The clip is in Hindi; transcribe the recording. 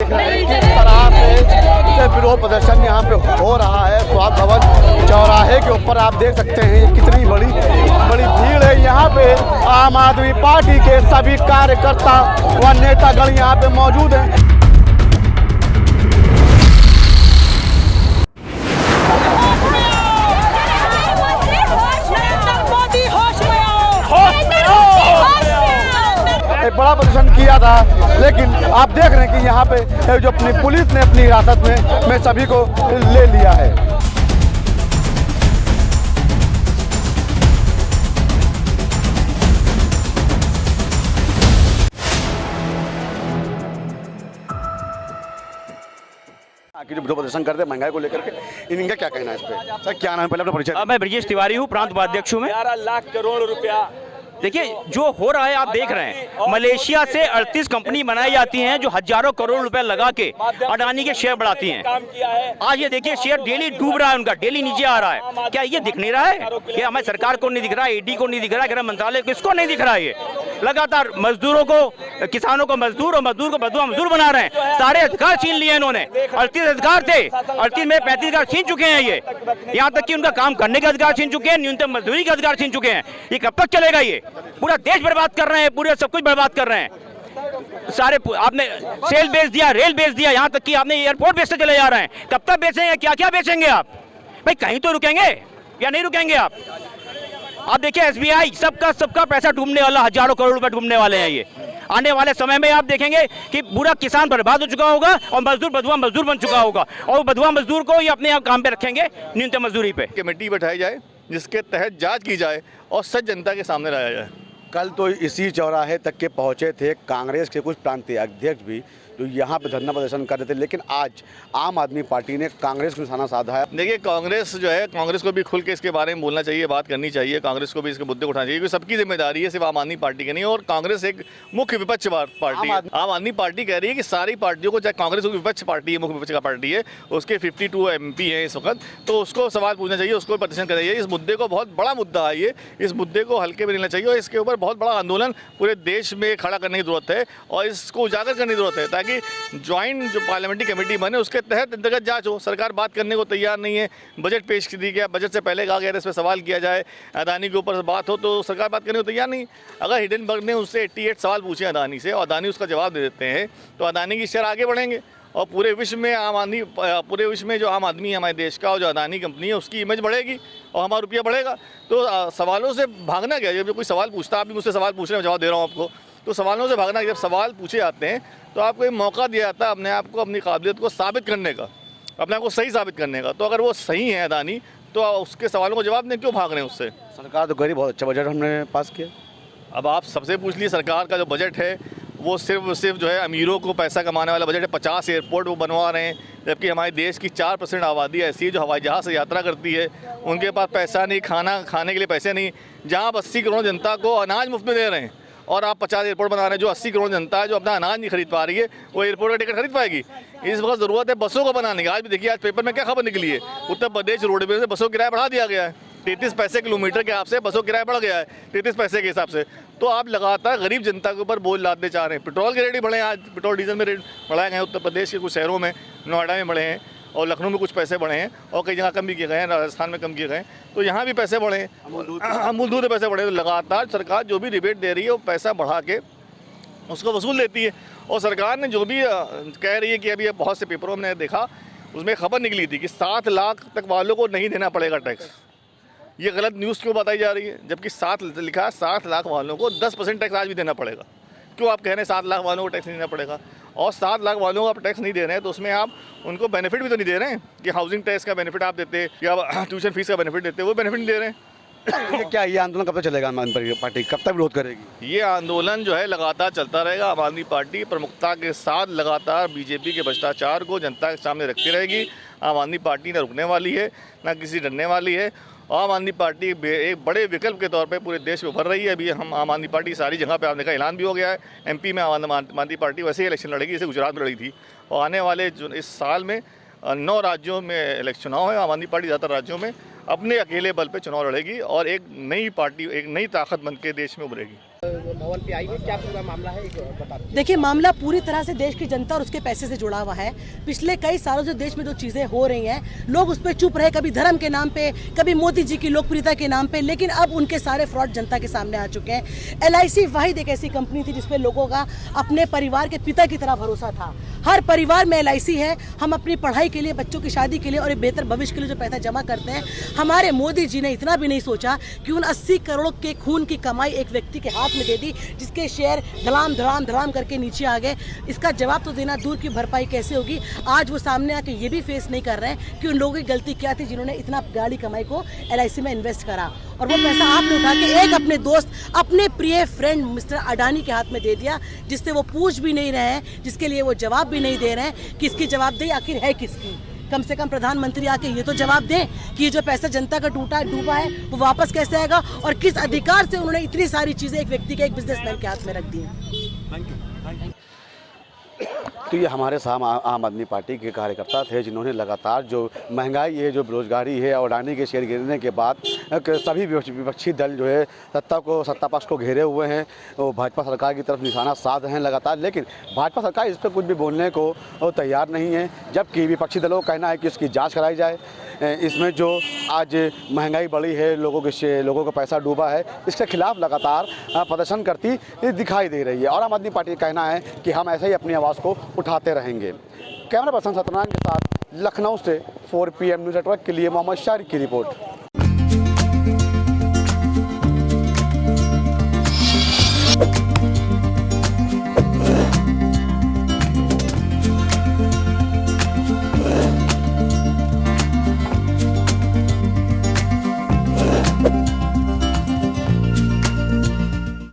देख रहे हैं किस तरह से विरोध प्रदर्शन यहाँ पे हो रहा है। स्वास्थ्य भवन चौराहे के ऊपर आप देख सकते हैं ये कितनी बड़ी भीड़ है। यहाँ पे आम आदमी पार्टी के सभी कार्यकर्ता व नेतागण यहाँ पे मौजूद हैं। एक बड़ा प्रदर्शन किया था, लेकिन आप देख रहे हैं कि यहाँ पे जो अपनी पुलिस ने अपनी हिरासत में सभी को ले लिया है। जो प्रदर्शन करते हैं महंगाई को लेकर के, इनका क्या कहना है इस पे? सर क्या नाम है, पहले अपना परिचय। मैं ब्रजेश तिवारी हूँ, प्रांत उपाध्यक्ष हूँ मैं। 11 लाख करोड़ रुपया। देखिए जो हो रहा है आप देख रहे हैं, मलेशिया से 38 कंपनी बनाई जाती हैं जो हजारों करोड़ रुपए लगा के अडानी के शेयर बढ़ाती हैं। आज ये देखिए शेयर डेली डूब रहा है, उनका डेली नीचे आ रहा है। क्या ये दिख नहीं रहा है? ये हमारी सरकार को नहीं दिख रहा है, ईडी को नहीं दिख रहा है, गृह मंत्रालय को, किसको नहीं दिख रहा है? ये लगातार मजदूरों को, किसानों को मजदूर और मजदूर को बदुआ मजदूर बना रहे हैं। सारे अधिकार छीन लिए इन्होंने। 38 अधिकार थे, 38 में 35 अधिकार छीन चुके हैं ये। यहाँ तक कि उनका काम करने का अधिकार छीन चुके हैं, न्यूनतम मजदूरी का अधिकार छीन चुके हैं। ये कब तक चलेगा? ये पूरा देश बर्बाद कर रहे हैं, पूरे सब कुछ बर्बाद कर रहे हैं। सारे आपने सेल बेच दिया, रेल बेच दिया, यहाँ तक कि आपने एयरपोर्ट बेचते चले जा रहे हैं। कब तक बेचेंगे? क्या क्या बेचेंगे आप? भाई कहीं तो रुकेंगे या नहीं रुकेंगे आप? आप देखिए एसबीआई सबका पैसा डूबने वाला, हजारों करोड़ रुपए डूबने वाले हैं। ये आने वाले समय में आप देखेंगे कि पूरा किसान बर्बाद हो चुका होगा और मजदूर बदुआ मजदूर बन चुका होगा। और बदुआ मजदूर को ये अपने आप काम पे रखेंगे न्यूनतम मजदूरी पे। कमेटी बैठाई जाए जिसके तहत जांच की जाए और सच जनता के सामने लाया जाए। कल तो इसी चौराहे तक के पहुंचे थे कांग्रेस के कुछ प्रांतीय अध्यक्ष भी, जो यहाँ पे धरना प्रदर्शन कर रहे थे, लेकिन आज आम आदमी पार्टी ने कांग्रेस को निशाना साधा है। देखिए कांग्रेस जो है, कांग्रेस को भी खुल के इसके बारे में बोलना चाहिए, बात करनी चाहिए। कांग्रेस को भी इसके मुद्दे उठाना चाहिए, क्योंकि सबकी जिम्मेदारी है, सिर्फ आम आदमी पार्टी की नहीं। और कांग्रेस एक मुख्य विपक्ष पार्टी है। आम आदमी पार्टी कह रही है कि सारी पार्टियों को, चाहे कांग्रेस विपक्ष पार्टी है, मुख्य विपक्ष का पार्टी है, उसके 52 MP हैं इस वक्त, तो उसको सवाल पूछना चाहिए, उसको प्रदर्शन करना चाहिए। इस मुद्दे को, बहुत बड़ा मुद्दा है ये, इस मुद्दे को हल्के में लेना चाहिए और इसके ऊपर बहुत बड़ा आंदोलन पूरे देश में खड़ा करने की जरूरत है और इसको उजागर करने की जरूरत है, ताकि ज्वाइंट जो पार्लियामेंट्री कमेटी बने उसके तहत अंतर्गत जांच हो। सरकार बात करने को तैयार नहीं है। बजट पेश दी गया, बजट से पहले कहा गया इस पर सवाल किया जाए, अदानी के ऊपर से बात हो, तो सरकार बात करने को तैयार नहीं। अगर हिडेनबर्ग ने उससे 88 सवाल पूछे अदानी से और अदानी उसका जवाब दे देते हैं, तो अदानी की शेयर आगे बढ़ेंगे और पूरे विश्व में पूरे विश्व में जो आम आदमी है हमारे देश का और जो अदानी कंपनी है उसकी इमेज बढ़ेगी और हमारा रुपया बढ़ेगा। तो सवालों से भागना क्या? जब कोई सवाल पूछता, आप भी मुझसे सवाल पूछ रहे हैं, जवाब दे रहा हूँ आपको, तो सवालों से भागना। जब सवाल पूछे जाते हैं तो आपको एक मौका दिया जाता है अपने आप को, अपनी काबिलियत को साबित करने का, अपने आप को सही साबित करने का। तो अगर वो सही है अदानी, तो उसके सवालों को जवाब दें, क्यों भाग रहे हैं उससे? सरकार तो गरीब, बहुत अच्छा बजट हमने पास किया। अब आप सबसे पूछ लीजिए, सरकार का जो बजट है वो सिर्फ जो है अमीरों को पैसा कमाने वाला बजट है। 50 एयरपोर्ट वो बनवा रहे हैं, जबकि हमारे देश की 4% आबादी ऐसी है जो हवाई जहाज़ से यात्रा करती है। उनके पास पैसा नहीं, खाने के लिए पैसे नहीं। जहाँ आप 80 करोड़ जनता को अनाज मुफ्त में दे रहे हैं और आप 50 एयरपोर्ट बना रहे हैं, जो 80 करोड़ जनता है जो अपना अनाज नहीं खरीद पा रही है, वो एयरपोर्ट का टिकट खरीद पाएगी? इस वक्त ज़रूरत है बसों को बनाने की। आज भी देखिए, आज पेपर में क्या खबर निकली है, उत्तर प्रदेश रोडवेज से बसों किराया बढ़ा दिया गया है। 33 पैसे किलोमीटर के हिसाब से बसों किराया बढ़ गया है, 33 पैसे के हिसाब से। तो आप लगातार गरीब जनता के ऊपर बोझ लादने चाह रहे हैं। पेट्रोल के रेट ही बढ़े हैं, आज पेट्रोल डीजल में रेट बढ़ाए गए। उत्तर प्रदेश के कुछ शहरों में, नोएडा में बढ़े हैं और लखनऊ में कुछ पैसे बढ़े हैं और कई जगह कम भी किए गए हैं, राजस्थान में कम किए गए। तो यहाँ भी पैसे बढ़े हैं, अमूल दूध के पैसे बढ़े। तो लगातार सरकार जो भी रिबेट दे रही है वो पैसा बढ़ा के उसको वसूल लेती है। और सरकार ने जो भी कह रही है कि अभी बहुत से पेपरों में देखा, उसमें खबर निकली थी कि 7 लाख तक वालों को नहीं देना पड़ेगा टैक्स। ये गलत न्यूज़ क्यों बताई जा रही है? जबकि 7 लिखा है, 7 लाख वालों को 10% टैक्स आज भी देना पड़ेगा। क्यों आप कह रहे हैं 7 लाख वालों को टैक्स नहीं देना पड़ेगा? और 7 लाख वालों को आप टैक्स नहीं दे रहे हैं तो उसमें आप उनको बेनिफिट भी तो नहीं दे रहे हैं कि हाउसिंग टैक्स का बेनिफिट आप देते या ट्यूशन फीस का बेनिफिट देते, वो बेनिफिट नहीं दे रहे हैं। क्या ये आंदोलन कब तक चलेगा? आम आदमी पार्टी कब तक विरोध करेगी? ये आंदोलन जो है लगातार चलता रहेगा। आम आदमी पार्टी प्रमुखता के साथ लगातार बीजेपी के भ्रष्टाचार को जनता के सामने रखती रहेगी। आम आदमी पार्टी न रुकने वाली है, न किसी डरने वाली है। आम आदमी पार्टी एक बड़े विकल्प के तौर पे पूरे देश में उभर रही है। अभी हम आम आदमी पार्टी सारी जगह पे आपने का ऐलान भी हो गया है। MP में आम आदमी पार्टी वैसे ही इलेक्शन लड़ेगी जैसे गुजरात में लड़ी थी। और आने वाले इस साल में 9 राज्यों में इलेक्शन चुनाव है। आम आदमी पार्टी ज़्यादातर राज्यों में अपने अकेले बल पे चुनाव लड़ेगी और एक नई पार्टी, एक नई ताकत बन के देश में उभरेगी। भवन पे आई है, क्या पूरा मामला है बता दीजिए। देखिए, मामला पूरी तरह से देश की जनता और उसके पैसे से जुड़ा हुआ है। पिछले कई सालों से देश में जो चीजें हो रही हैं, लोग उस पर चुप रहे, कभी धर्म के नाम पे, कभी मोदी जी की लोकप्रियता के नाम पे, लेकिन अब उनके सारे फ्रॉड जनता के सामने आ चुके हैं। LIC वाहिद एक ऐसी कंपनी थी जिसपे लोगों का अपने परिवार के पिता की तरह भरोसा था। हर परिवार में LIC है। हम अपनी पढ़ाई के लिए, बच्चों की शादी के लिए और एक बेहतर भविष्य के लिए जो पैसा जमा करते हैं, हमारे मोदी जी ने इतना भी नहीं सोचा कि उन 80 करोड़ के खून की कमाई एक व्यक्ति के हाथ में दे दी, जिसके शेयर धड़ाम धड़ाम धड़ाम करके नीचे आ गए। इसका जवाब तो देना दूर की भरपाई कैसे होगी। आज वो सामने आके ये भी फेस नहीं कर रहे हैं कि उन लोगों की गलती क्या थी जिन्होंने इतना गाड़ी कमाई को LIC में इन्वेस्ट करा, और वो पैसा आपने उठा के एक अपने दोस्त, अपने प्रिय फ्रेंड मिस्टर अडानी के हाथ में दे दिया, जिससे वो पूछ भी नहीं रहे हैं, जिसके लिए वो जवाब भी नहीं दे रहे हैं कि इसकी जवाबदेही आखिर है किसकी। कम से कम प्रधानमंत्री आके ये तो जवाब दें कि ये जो पैसा जनता का डूबा है वो वापस कैसे आएगा, और किस अधिकार से उन्होंने इतनी सारी चीजें एक व्यक्ति के, एक बिजनेसमैन के हाथ में रख दी हैं। तो ये हमारे साथ आम आदमी पार्टी के कार्यकर्ता थे, जिन्होंने लगातार जो महंगाई है, जो बेरोजगारी है और अडानी के शेयर गिरने के बाद सभी विपक्षी दल जो है सत्ता पक्ष को घेरे हुए हैं, वो भाजपा सरकार की तरफ निशाना साध रहे हैं लगातार। लेकिन भाजपा सरकार इस पर कुछ भी बोलने को तैयार नहीं है, जबकि विपक्षी दलों का कहना है कि इसकी जाँच कराई जाए। इसमें जो आज महंगाई बढ़ी है, लोगों का पैसा डूबा है, इसके खिलाफ लगातार प्रदर्शन करती दिखाई दे रही है। और आम आदमी पार्टी का कहना है कि हम ऐसे ही अपनी आवाज़ को उठाते रहेंगे। कैमरा पर्सन सत्यनारायण के साथ लखनऊ से 4 PM न्यूज़ नेटवर्क के लिए मोहम्मद शारिक की रिपोर्ट।